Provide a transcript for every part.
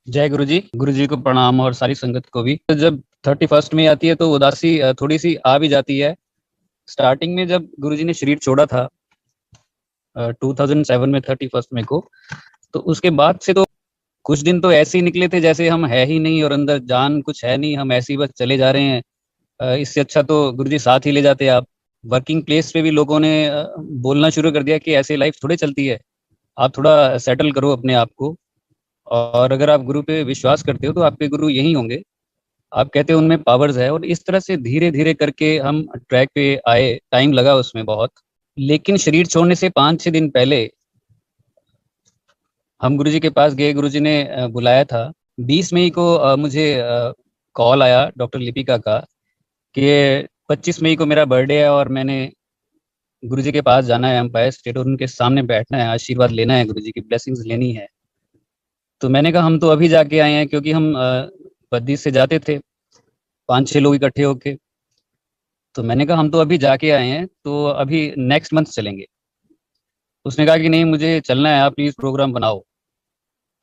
गुरु जी को प्रणाम और सारी संगत को भी। तो जब 31st में आती है तो उदासी थोड़ी सी आ भी जाती है। स्टार्टिंग में जब गुरु जी ने शरीर छोड़ा था 2007 में 31st में को, तो उसके बाद से तो कुछ दिन तो ऐसे ही निकले थे जैसे हम है ही नहीं और अंदर जान कुछ है नहीं, हम ऐसे ही बस चले जा रहे हैं। इससे अच्छा तो गुरु जी साथ ही ले जाते आप। वर्किंग प्लेस पे भी लोगों ने बोलना शुरू कर दिया कि ऐसे लाइफ थोड़े चलती है, आप थोड़ा सेटल करो अपने आप को। और अगर आप गुरु पे विश्वास करते हो तो आपके गुरु यही होंगे, आप कहते हो उनमें पावर्स है। और इस तरह से धीरे धीरे करके हम ट्रैक पे आए। टाइम लगा उसमें बहुत, लेकिन शरीर छोड़ने से 5-6 दिन पहले हम गुरुजी के पास गए। गुरुजी ने बुलाया था। 20 मई को मुझे कॉल आया डॉक्टर लिपिका का कि 25 मई को मेरा बर्थडे है और मैंने गुरुजी के पास जाना है, एम्पायर स्टेट, और उनके सामने बैठना है, आशीर्वाद लेना है, गुरुजी की ब्लेसिंग्स लेनी है। तो मैंने कहा हम तो अभी जाके आए हैं, क्योंकि हम बद्दी से जाते थे 5-6 लोग इकट्ठे होके। तो मैंने कहा हम तो अभी जाके आए हैं, तो अभी नेक्स्ट मंथ चलेंगे। उसने कहा कि नहीं मुझे चलना है, आप प्लीज़ प्रोग्राम बनाओ।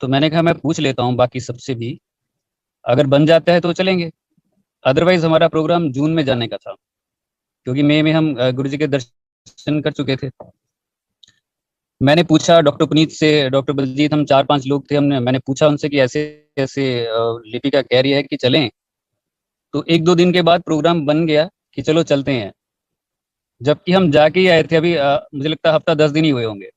तो मैंने कहा मैं पूछ लेता हूँ बाकी सबसे भी, अगर बन जाता है तो चलेंगे, अदरवाइज हमारा प्रोग्राम जून में जाने का था, क्योंकि मई में हम गुरु जी के दर्शन कर चुके थे। मैंने पूछा डॉक्टर पुनीत से, डॉक्टर बलजीत, हम 4-5 लोग थे, मैंने पूछा उनसे कि ऐसे ऐसे लिपिका कह रही है कि चलें। तो 1-2 दिन के बाद प्रोग्राम बन गया कि चलो चलते हैं। जबकि हम जाके ही आए थे अभी, मुझे लगता है हफ्ता 10 दिन ही हुए होंगे।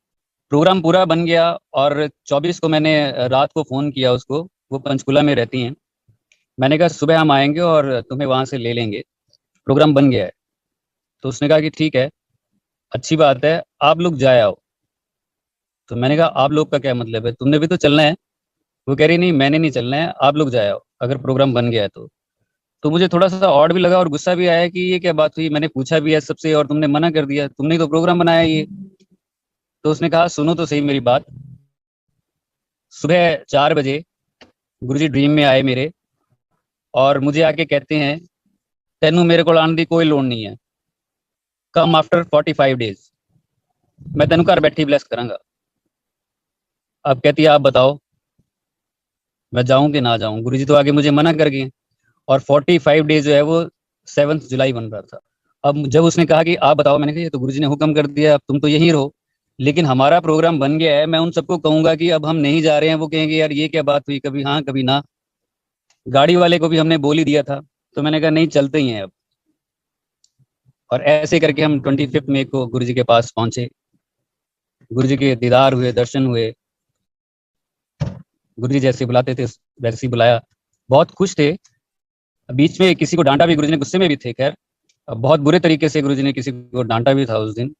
प्रोग्राम पूरा बन गया और 24 को मैंने रात को फ़ोन किया उसको, वो पंचकुला में रहती हैं। मैंने कहा सुबह हम आएंगे और तुम्हें वहाँ से ले लेंगे, प्रोग्राम बन गया है। तो उसने कहा कि ठीक है, अच्छी बात है, आप लोग जाए आओ। तो मैंने कहा आप लोग का क्या मतलब है, तुमने भी तो चलना है। वो कह रही नहीं मैंने नहीं चलना है, आप लोग जाए आओ अगर प्रोग्राम बन गया है तो। तो मुझे थोड़ा सा ऑड भी लगा और गुस्सा भी आया कि ये क्या बात हुई, मैंने पूछा भी है सबसे और तुमने मना कर दिया, तुमने ही तो प्रोग्राम बनाया ये। तो उसने कहा सुनो तो सही मेरी बात। सुबह 4 बजे गुरुजी ड्रीम में आए मेरे, और मुझे आके कहते हैं तेनू मेरे को आने की कोई लोड़ नहीं है, कम आफ्टर 45 डेज, मैं तेनू घर बैठी ब्लेस करांगा। अब कहती है आप बताओ मैं जाऊं कि ना जाऊं, गुरुजी तो आगे मुझे मना कर गए। और 45 डेज जो है वो 7 जुलाई बन रहा था। अब जब उसने कहा कि आप बताओ, मैंने कहा ये तो गुरुजी ने हुक्म कर दिया, अब तुम तो यहीं रहो। लेकिन हमारा प्रोग्राम बन गया है, मैं उन सबको कहूंगा कि अब हम नहीं जा रहे हैं, वो कहेंगे यार ये क्या बात हुई, कभी हाँ कभी ना। गाड़ी वाले को भी हमने बोल ही दिया था। तो मैंने कहा नहीं चलते ही हैं अब। और ऐसे करके हम 25 मई को गुरु जी के पास पहुंचे। गुरु जी के दीदार हुए, दर्शन हुए। गुरु जी जैसे बुलाते थे वैसे ही बुलाया। बहुत खुश थे। बीच में किसी को डांटा भी, गुरु जी ने गुस्से में भी थे खैर, बहुत बुरे तरीके से गुरु जी ने किसी को डांटा भी था उस दिन।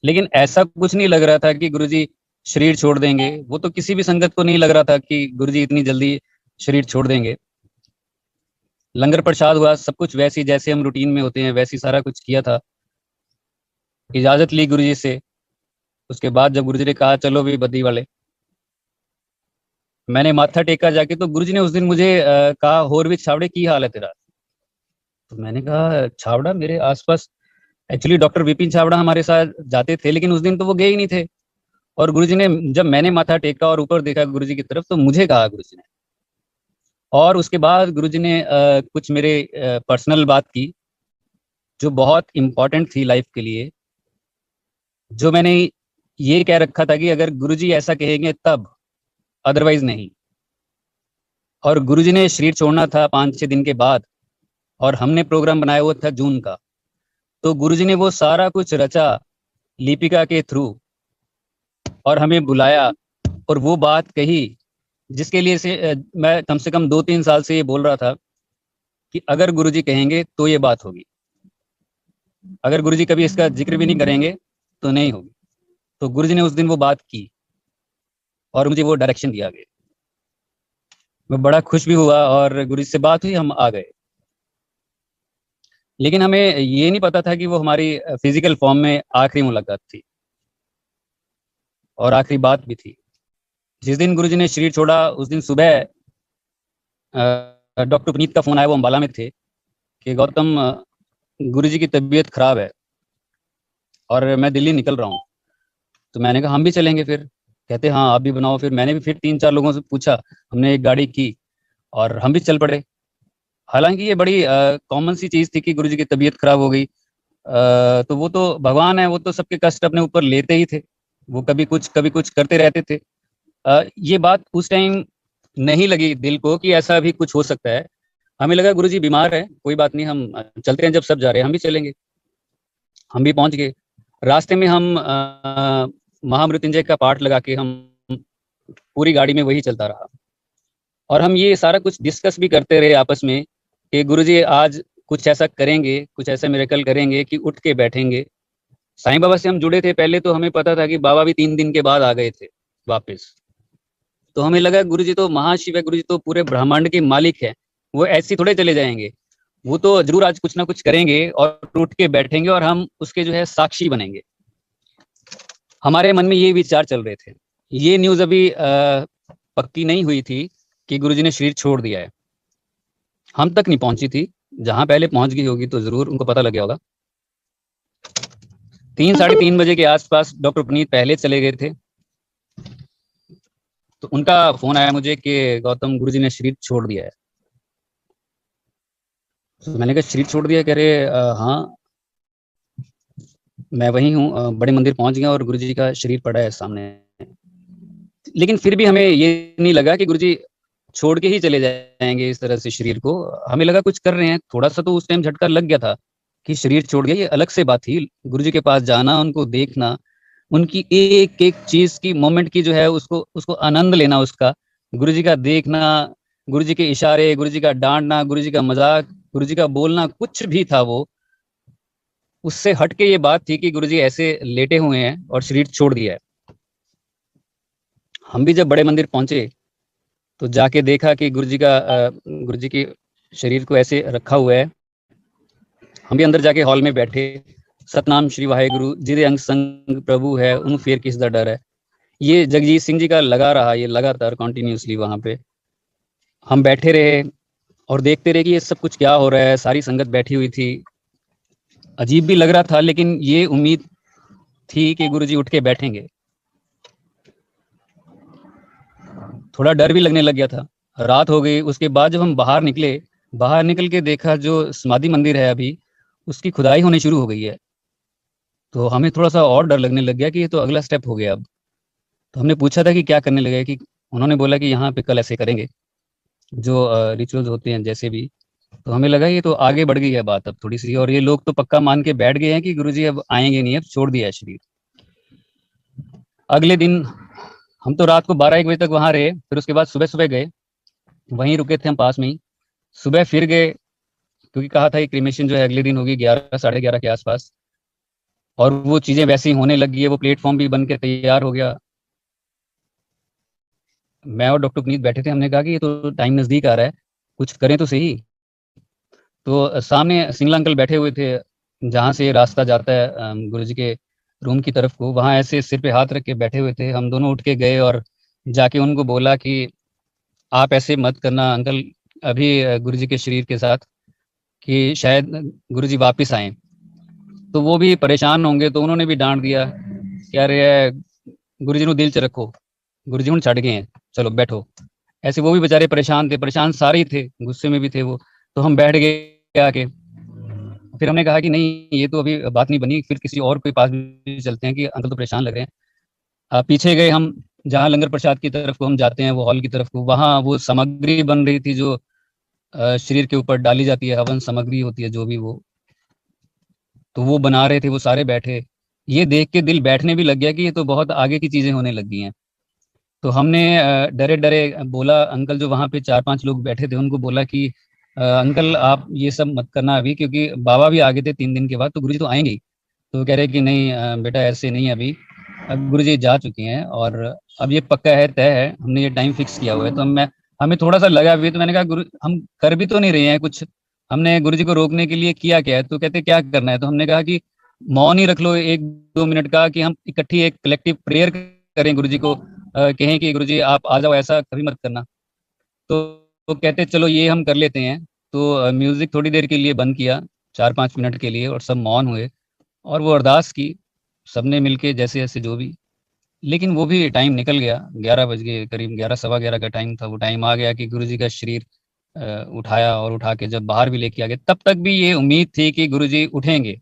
लेकिन ऐसा कुछ नहीं लग रहा था कि गुरु जी शरीर छोड़ देंगे। वो तो किसी भी संगत को नहीं लग रहा था कि गुरु जी इतनी जल्दी शरीर छोड़ देंगे। लंगर प्रसाद हुआ, सब कुछ वैसे ही जैसे हम रूटीन में होते हैं वैसे ही सारा कुछ किया था। इजाजत ली गुरु जी से। उसके बाद जब गुरु जी ने कहा चलो भी बद्दी वाले, मैंने माथा टेका जाके। तो गुरु जी ने उस दिन मुझे कहा होर भी छावड़े की हाल है तेरा। तो मैंने कहा छावड़ा मेरे आसपास, एक्चुअली डॉक्टर विपिन छावड़ा हमारे साथ जाते थे, लेकिन उस दिन तो वो गए ही नहीं थे। और गुरुजी ने, जब मैंने माथा टेका और ऊपर देखा गुरुजी की तरफ, तो मुझे कहा गुरुजी ने। और उसके बाद गुरुजी ने कुछ मेरे पर्सनल बात की जो बहुत इम्पोर्टेंट थी लाइफ के लिए। जो मैंने ये कह रखा था कि अगर गुरुजी ऐसा कहेंगे तब, अदरवाइज नहीं। और गुरुजी ने शरीर छोड़ना था 5-6 दिन के बाद, और हमने प्रोग्राम बनाया हुआ था जून का। तो गुरुजी ने वो सारा कुछ रचा लिपिका के थ्रू, और हमें बुलाया और वो बात कही जिसके लिए से मैं कम से कम 2-3 साल से ये बोल रहा था कि अगर गुरुजी कहेंगे तो ये बात होगी, अगर गुरुजी कभी इसका जिक्र भी नहीं करेंगे तो नहीं होगी। तो गुरुजी ने उस दिन वो बात की और मुझे वो डायरेक्शन दिया गया। मैं बड़ा खुश भी हुआ और गुरुजी से बात हुई, हम आ गए। लेकिन हमें ये नहीं पता था कि वो हमारी फिजिकल फॉर्म में आखिरी मुलाकात थी और आखिरी बात भी थी। जिस दिन गुरुजी ने शरीर छोड़ा उस दिन सुबह डॉक्टर पुनीत का फोन आया, वो अम्बाला में थे, कि गौतम गुरुजी की तबीयत खराब है और मैं दिल्ली निकल रहा हूँ। तो मैंने कहा हम भी चलेंगे फिर। कहते हाँ आप भी बनाओ। फिर मैंने भी फिर 3-4 लोगों से पूछा, हमने एक गाड़ी की और हम भी चल पड़े। हालांकि ये बड़ी कॉमन सी चीज़ थी कि गुरुजी की तबीयत खराब हो गई। तो वो तो भगवान है, वो तो सबके कष्ट अपने ऊपर लेते ही थे। वो कभी कुछ करते रहते थे। ये बात उस टाइम नहीं लगी दिल को कि ऐसा भी कुछ हो सकता है। हमें लगा गुरुजी बीमार है, कोई बात नहीं, हम चलते हैं, जब सब जा रहे हैं हम भी चलेंगे। हम भी पहुंच गए। रास्ते में हम महामृत्युंजय का पाठ लगा के हम पूरी गाड़ी में वही चलता रहा। और हम ये सारा कुछ डिस्कस भी करते रहे आपस में कि गुरुजी आज कुछ ऐसा करेंगे, कुछ ऐसा मिरेकल करेंगे कि उठ के बैठेंगे। साईं बाबा से हम जुड़े थे पहले, तो हमें पता था कि बाबा भी 3 दिन के बाद आ गए थे वापस। तो हमें लगा गुरुजी तो महाशिव है, गुरुजी तो पूरे ब्रह्मांड के मालिक है, वो ऐसे थोड़े चले जाएंगे। वो तो जरूर आज कुछ ना कुछ करेंगे और उठ के बैठेंगे और हम उसके जो है साक्षी बनेंगे। हमारे मन में ये विचार चल रहे थे। ये न्यूज अभी पक्की नहीं हुई थी कि गुरुजी ने शरीर छोड़ दिया है। हम तक नहीं पहुंची थी। जहां पहले पहुंच गई होगी तो जरूर उनको पता लग गया होगा। 3-3:30 बजे के आसपास डॉक्टर पुनीत पहले चले गए थे। तो उनका फोन आया मुझे कि गौतम गुरुजी ने शरीर छोड़ दिया है। तो मैंने कहा शरीर छोड़ दिया? कह रहे हाँ मैं वही हूँ, बड़े मंदिर पहुंच गया और गुरुजी का शरीर पड़ा है सामने। लेकिन फिर भी हमें ये नहीं लगा कि गुरुजी छोड़ के ही चले जाएंगे इस तरह से शरीर को। हमें लगा कुछ कर रहे हैं। थोड़ा सा तो उस टाइम झटका लग गया था कि शरीर छोड़ गया, ये अलग से बात थी। गुरुजी के पास जाना, उनको देखना, उनकी एक एक चीज की मोमेंट की जो है उसको उसको आनंद लेना, उसका गुरुजी का देखना, गुरुजी के इशारे, गुरुजी का डांटना, गुरुजी का मजाक, गुरुजी का बोलना, कुछ भी था वो। उससे हट के ये बात थी कि गुरुजी ऐसे लेटे हुए हैं और शरीर छोड़ दिया है। हम भी जब बड़े मंदिर पहुंचे तो जाके देखा कि गुरुजी के शरीर को ऐसे रखा हुआ है। हम भी अंदर जाके हॉल में बैठे। सतनाम श्री वाहेगुरु जिदे अंग संग प्रभु है उन फेर किस दा डर है, ये जगजीत सिंह जी का लगा रहा, ये लगातार कॉन्टिन्यूसली वहां पे। हम बैठे रहे और देखते रहे कि ये सब कुछ क्या हो रहा है। सारी संगत बैठी हुई थी। अजीब भी लग रहा था, लेकिन ये उम्मीद थी कि गुरुजी उठ के बैठेंगे। थोड़ा डर भी लगने लग गया था। रात हो गई। उसके बाद जब हम बाहर निकले, बाहर निकल के देखा जो समाधि मंदिर है अभी, उसकी खुदाई होनी शुरू हो गई है। तो हमें थोड़ा सा और डर लगने लग गया कि ये तो अगला स्टेप हो गया अब। तो हमने पूछा था कि क्या करने लगे, कि उन्होंने बोला कि यहाँ पे कल ऐसे करेंगे जो रिचुअल्स होते हैं जैसे भी। तो हमें लगा ये तो आगे बढ़ गई है बात अब थोड़ी सी, और ये लोग तो पक्का मान के बैठ गए हैं कि गुरुजी अब आएंगे नहीं, अब छोड़ दिया है शरीर। अगले दिन हम तो रात को 12-1 बजे तक वहां रहे। फिर उसके बाद सुबह सुबह गए, वहीं रुके थे हम पास में ही। सुबह फिर गए, क्योंकि कहा था कि क्रीमेशन जो है अगले दिन होगी 11-11:30 के आसपास। और वो चीजें वैसे ही होने लगी है। वो प्लेटफॉर्म भी बन के तैयार हो गया। मैं और डॉक्टर पुनीत बैठे थे। हमने कहा कि ये तो टाइम नजदीक आ रहा है, कुछ करें तो सही। तो सामने सिंगला अंकल बैठे हुए थे, जहाँ से रास्ता जाता है गुरुजी के रूम की तरफ को। वहाँ ऐसे सिर पे हाथ रख के बैठे हुए थे। हम दोनों उठ के गए और जाके उनको बोला कि आप ऐसे मत करना अंकल अभी गुरुजी के शरीर के साथ, कि शायद गुरुजी वापस आए। तो वो भी परेशान होंगे, तो उन्होंने भी डांट दिया, कह रहे हैं गुरुजी ਨੂੰ दिल च रखो, गुरुजी ਹੁਣ ਛੱਡ गए हैं, चलो बैठो। ऐसे वो भी बेचारे परेशान थे, परेशान सारे ही थे, गुस्से में भी थे वो। तो हम बैठ गए आके। फिर हमने कहा कि नहीं ये तो अभी बात नहीं बनी, फिर किसी और के पास भी चलते हैं कि अंकल तो परेशान लग रहे हैं। पीछे गए हम, जहाँ लंगर प्रसाद की तरफ को हम जाते हैं, वो हॉल की तरफ को, वहाँ वो सामग्री बन रही थी जो शरीर के ऊपर डाली जाती है, हवन सामग्री होती है जो भी वो। तो वो बना रहे थे, वो सारे बैठे। ये देख के दिल बैठने भी लग गया कि ये तो बहुत आगे की चीजें होने लग गई हैं। तो हमने डरे डरे बोला, अंकल जो वहाँ पे 4-5 लोग बैठे थे उनको बोला कि अंकल आप ये सब मत करना अभी, क्योंकि बाबा भी आ गए थे 3 दिन के बाद, तो गुरुजी तो आएंगे ही। तो कह रहे कि नहीं बेटा ऐसे नहीं अभी, अब गुरुजी जा चुके हैं और अब ये पक्का है, तय है, हमने ये टाइम फिक्स किया हुआ है। तो मैं हमें थोड़ा सा लगा भी। तो मैंने कहा गुरु हम कर भी तो नहीं रहे हैं कुछ, हमने गुरुजी को रोकने के लिए किया क्या है? तो कहते क्या करना है? तो हमने कहा कि मौन ही रख लो 1-2 मिनट का, कि हम इकट्ठी एक कलेक्टिव प्रेयर करें, गुरुजी को कहें कि गुरुजी आप आ जाओ, ऐसा कभी मत करना। तो कहते चलो ये हम कर लेते हैं। तो म्यूजिक थोड़ी देर के लिए बंद किया, 4-5 मिनट के लिए, और सब मौन हुए और वो अरदास की सबने मिलके, जैसे जैसे जो भी। लेकिन वो भी टाइम निकल गया, 11 बज गए, करीब 11 सवा 11 का टाइम था। वो टाइम आ गया कि गुरुजी का शरीर उठाया, और उठा के जब बाहर भी लेके आ गए, तब तक भी ये उम्मीद थी कि गुरुजी उठेंगे।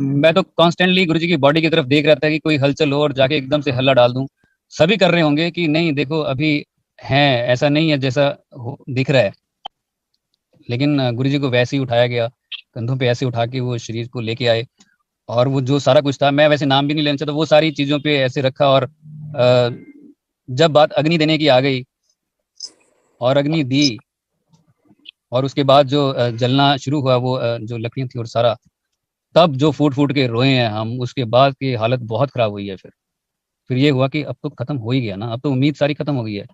मैं तो कॉन्स्टेंटली गुरुजी की बॉडी की तरफ देख रहा था कि कोई हलचल हो और जाके एकदम से हल्ला डाल दूं। सभी कर रहे होंगे कि नहीं देखो अभी है, ऐसा नहीं है जैसा दिख रहा है। लेकिन गुरुजी को वैसे ही उठाया गया, कंधों पे ऐसे उठा के वो शरीर को लेके आए। और वो जो सारा कुछ था, मैं वैसे नाम भी नहीं लेना चाहता, वो सारी चीज़ों पे ऐसे रखा। और जब बात अग्नि देने की आ गई और अग्नि दी, और उसके बाद जो जलना शुरू हुआ वो जो लकड़ियाँ थी और सारा, तब जो फूट फूट के रोए हैं हम। उसके बाद की हालत बहुत खराब हुई है। फिर ये हुआ कि अब तो खत्म हो ही गया ना, अब तो उम्मीद सारी खत्म हो गई है।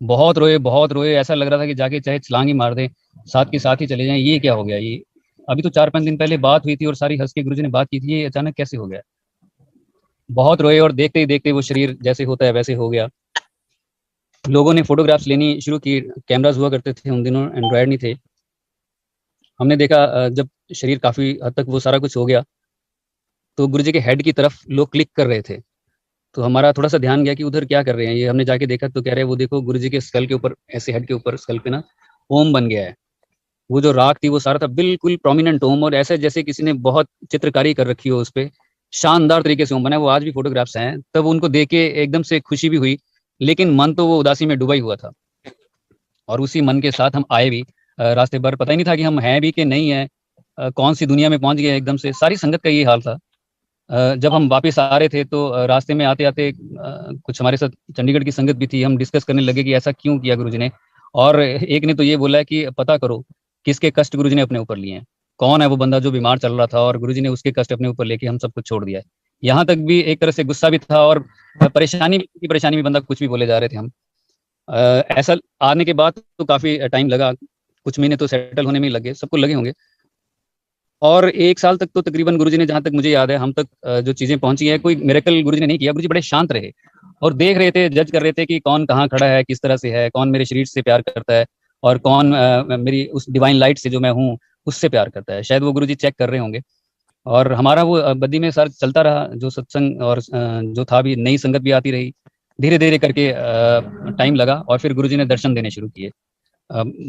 बहुत रोए, बहुत रोए, ऐसा लग रहा था कि जाके चाहे छलांग ही मार दे, साथ के साथ ही चले जाएं। ये क्या हो गया ये? अभी तो 4-5 दिन पहले बात हुई थी और सारी हंस के गुरुजी ने बात की थी, ये अचानक कैसे हो गया? बहुत रोए, और देखते ही देखते वो शरीर जैसे होता है वैसे हो गया। लोगों ने फोटोग्राफ्स लेनी शुरू की। कैमराज हुआ करते थे उन दिनों, एंड्रॉयड नहीं थे। हमने देखा जब शरीर काफी हद तक वो सारा कुछ हो गया, तो गुरुजी के हेड की तरफ लोग क्लिक कर रहे थे। तो हमारा थोड़ा सा ध्यान गया कि उधर क्या कर रहे हैं ये। हमने जाके देखा तो कह रहे हैं वो देखो गुरुजी के स्कल के ऊपर, ऐसे हेड के ऊपर स्कल पे ना ओम बन गया है। वो जो राख थी वो सारा था बिल्कुल प्रोमिनेंट ओम, और ऐसे जैसे किसी ने बहुत चित्रकारी कर रखी हो उस पे। शानदार तरीके से ओम बना है। वो आज भी फोटोग्राफ्स हैं। तब उनको देख के एकदम से खुशी भी हुई, लेकिन मन तो वो उदासी में डूबा ही हुआ था। और उसी मन के साथ हम आए भी। रास्ते भर पता ही नहीं था कि हम हैं भी कि नहीं है, कौन सी दुनिया में पहुंच गए एकदम से। सारी संगत का ये हाल था। जब हम वापस आ रहे थे तो रास्ते में आते आते कुछ हमारे साथ चंडीगढ़ की संगत भी थी। हम डिस्कस करने लगे कि ऐसा क्यों किया गुरुजी ने। और एक ने तो ये बोला है कि पता करो किसके कष्ट गुरुजी ने अपने ऊपर लिए हैं। कौन है वो बंदा जो बीमार चल रहा था और गुरुजी ने उसके कष्ट अपने ऊपर लेके हम सब कुछ छोड़ दिया है। यहाँ तक भी एक तरह से गुस्सा भी था, और परेशानी भी बंदा कुछ भी बोले जा रहे थे हम। ऐसा आने के बाद तो काफी टाइम लगा, कुछ महीने तो सेटल होने में ही लगे, सबको लगे होंगे। और 1 साल तक तो तकरीबन गुरुजी ने, जहाँ तक मुझे याद है, हम तक जो चीजें पहुंची है, कोई मिरेकल गुरुजी ने नहीं किया। गुरुजी बड़े शांत रहे और देख रहे थे, जज कर रहे थे कि कौन कहाँ खड़ा है, किस तरह से है, कौन मेरे शरीर से प्यार करता है, और कौन मेरी उस डिवाइन लाइट से जो मैं हूँ उससे प्यार करता है। शायद वो गुरुजी चेक कर रहे होंगे। और हमारा वो बद्दी में सर चलता रहा, जो सत्संग और जो था भी, नई संगत भी आती रही। धीरे धीरे करके टाइम लगा, और फिर गुरुजी ने दर्शन देने शुरू किए।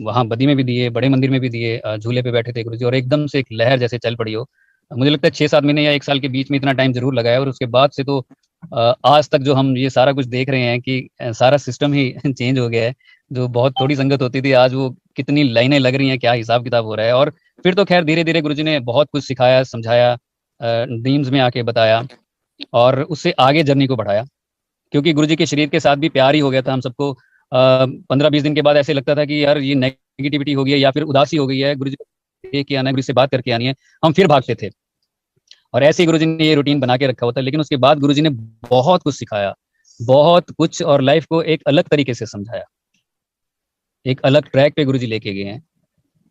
वहाँ बद्दी में भी दिए, बड़े मंदिर में भी दिए। झूले पे बैठे थे गुरुजी, और एकदम से एक लहर जैसे चल पड़ी हो। मुझे लगता है 6-7 महीने या 1 साल के बीच में इतना टाइम जरूर लगा है। और उसके बाद से तो आज तक जो हम ये सारा कुछ देख रहे हैं कि सारा सिस्टम ही चेंज हो गया है। जो बहुत थोड़ी संगत होती थी, आज वो कितनी लाइनें लग रही हैं, क्या हिसाब किताब हो रहा है। और फिर तो खैर धीरे धीरे गुरुजी ने बहुत कुछ सिखाया, समझाया, ड्रीम्स में आके बताया, और उससे आगे जर्नी को बढ़ाया। क्योंकि गुरुजी के शरीर के साथ भी प्यार ही हो गया था हम सबको। 15-20 दिन के बाद ऐसे लगता था कि यार ये नेगेटिविटी हो गई है या फिर उदासी हो गई है, गुरुजी को देख के आना है, गुरुजी से बात करके आनी है, हम फिर भागते थे। और ऐसे ही गुरुजी ने ये रूटीन बना के रखा होता है। लेकिन उसके बाद गुरुजी ने बहुत कुछ सिखाया, बहुत कुछ, और लाइफ को एक अलग तरीके से समझाया। एक अलग ट्रैक पे गुरुजी लेके गए हैं।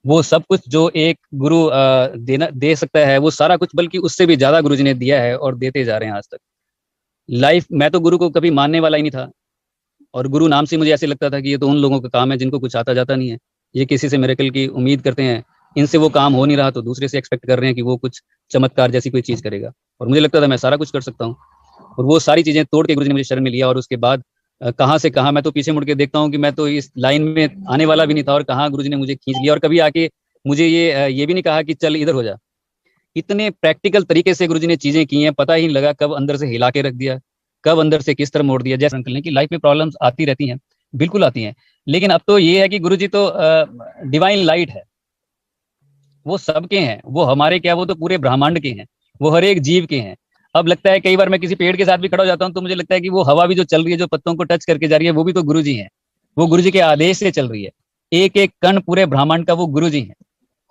वो सब कुछ जो एक गुरु देना दे सकता है, वो सारा कुछ, बल्कि उससे भी ज्यादा गुरुजी ने दिया है और देते जा रहे हैं आज तक। लाइफ, मैं तो गुरु को कभी मानने वाला ही नहीं था। और गुरु नाम से मुझे ऐसे लगता था कि ये तो उन लोगों का काम है जिनको कुछ आता जाता नहीं है। ये किसी से मिरेकल की उम्मीद करते हैं, इनसे वो काम हो नहीं रहा तो दूसरे से एक्सपेक्ट कर रहे हैं कि वो कुछ चमत्कार जैसी कोई चीज करेगा। और मुझे लगता था मैं सारा कुछ कर सकता हूँ। और वो सारी चीजें तोड़ के गुरु ने मुझे शरण में लिया। और उसके बाद कहाँ से कहाँ मैं तो पीछे मुड़ के देखता हूँ कि मैं तो इस लाइन में आने वाला भी नहीं था, और कहाँ गुरु ने मुझे खींच लिया। और कभी आके मुझे ये भी नहीं कहा कि चल इधर हो जा। इतने प्रैक्टिकल तरीके से गुरुजी ने चीजें की हैं, पता ही नहीं लगा कब अंदर से हिला के रख दिया, कब अंदर से किस तरह मोड़ दिया। जैसे निकलने की लाइफ में प्रॉब्लम्स आती रहती हैं, बिल्कुल आती हैं। लेकिन अब तो ये है कि गुरुजी तो डिवाइन लाइट है, वो सबके हैं, वो हमारे क्या, वो तो पूरे ब्रह्मांड के हैं, वो हर एक जीव के हैं। अब लगता है कई बार मैं किसी पेड़ के साथ भी खड़ा हो जाता हूँ तो मुझे लगता है कि वो हवा भी जो चल रही है, जो पत्तों को टच करके जा रही है, वो भी तो गुरुजी है। वो गुरुजी के आदेश से चल रही है। एक एक कण पूरे ब्रह्मांड का वो गुरुजी है।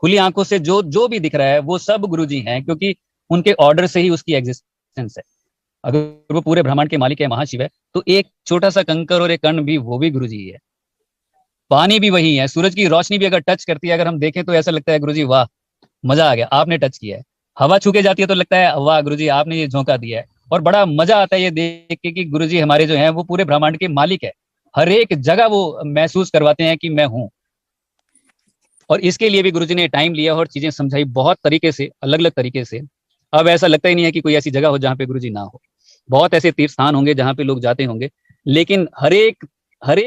खुली आंखों से जो जो भी दिख रहा है वो सब गुरुजी हैं, क्योंकि उनके ऑर्डर से ही उसकी एग्जिस्टेंस है। अगर वो पूरे ब्रह्मांड के मालिक है, महाशिव है, तो एक छोटा सा कंकर और एक कण भी, वो भी गुरुजी ही है। पानी भी वही है। सूरज की रोशनी भी अगर टच करती है, अगर हम देखें तो ऐसा लगता है गुरुजी वाह, मजा आ गया, आपने टच किया है। हवा छू के जाती है तो लगता है वाह गुरुजी, आपने ये झोंका दिया है। और बड़ा मजा आता है ये देख के कि गुरुजी हमारे जो हैं वो पूरे ब्रह्मांड के मालिक है। हर एक जगह वो महसूस करवाते हैं कि मैं हूं। और इसके लिए भी गुरुजी ने टाइम लिया और चीजें समझाई बहुत तरीके से, अलग अलग तरीके से। अब ऐसा लगता ही नहीं है कि कोई ऐसी जगह हो जहाँ पे गुरुजी ना हो। बहुत ऐसे तीर्थ स्थान होंगे जहाँ पे लोग जाते होंगे, लेकिन हर एक